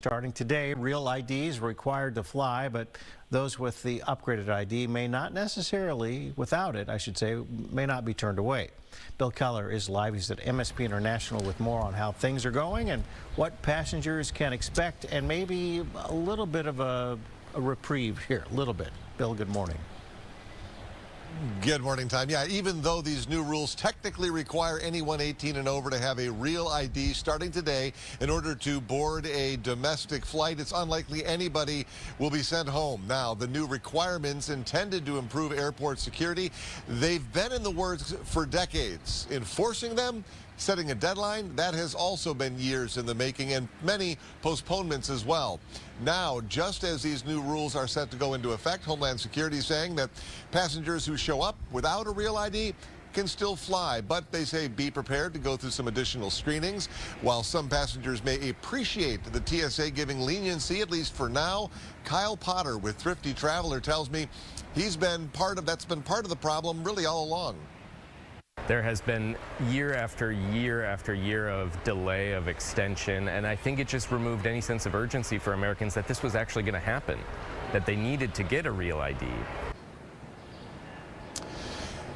Starting today, real IDs are required to fly, but those with the upgraded ID may not necessarily, without it, I should say, may not be turned away. Bill Keller is live. He's at MSP International with more on how things are going and what passengers can expect, and maybe a little bit of a reprieve here, a little bit. Bill, good morning. Good morning, Tom. Yeah, even though these new rules technically require anyone 18 and over to have a real ID starting today in order to board a domestic flight, it's unlikely anybody will be sent home. Now, the new requirements intended to improve airport security, they've been in the works for decades. Enforcing them, setting a deadline, that has also been years in the making, and many postponements as well. Now, just as these new rules are set to go into effect, Homeland Security is saying that passengers who show up without a real ID can still fly, but they say be prepared to go through some additional screenings. While some passengers may appreciate the TSA giving leniency, at least for now, Kyle Potter with Thrifty Traveler tells me that's been part of the problem really all along. There has been year after year after year of delay, of extension, and I think it just removed any sense of urgency for Americans that this was actually going to happen, that they needed to get a real ID.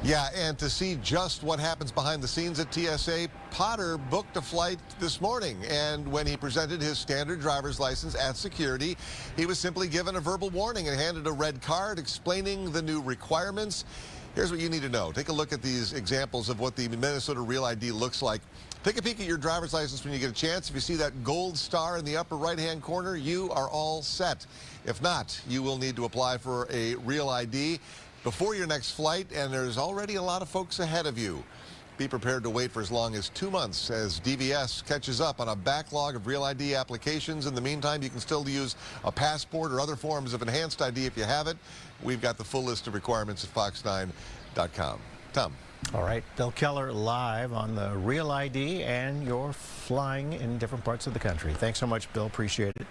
Yeah, and to see just what happens behind the scenes at TSA, Potter booked a flight this morning, and when he presented his standard driver's license at security, he was simply given a verbal warning and handed a red card explaining the new requirements. Here's what you need to know. Take a look at these examples of what the Minnesota Real ID looks like. Take a peek at your driver's license when you get a chance. If you see that gold star in the upper right-hand corner, you are all set. If not, you will need to apply for a Real ID before your next flight, and there's already a lot of folks ahead of you. Be prepared to wait for as long as 2 months as DVS catches up on a backlog of Real ID applications. In the meantime, you can still use a passport or other forms of enhanced ID if you have it. We've got the full list of requirements at fox9.com. Tom. All right, Bill Keller live on the Real ID and your flying in different parts of the country. Thanks so much, Bill. Appreciate it.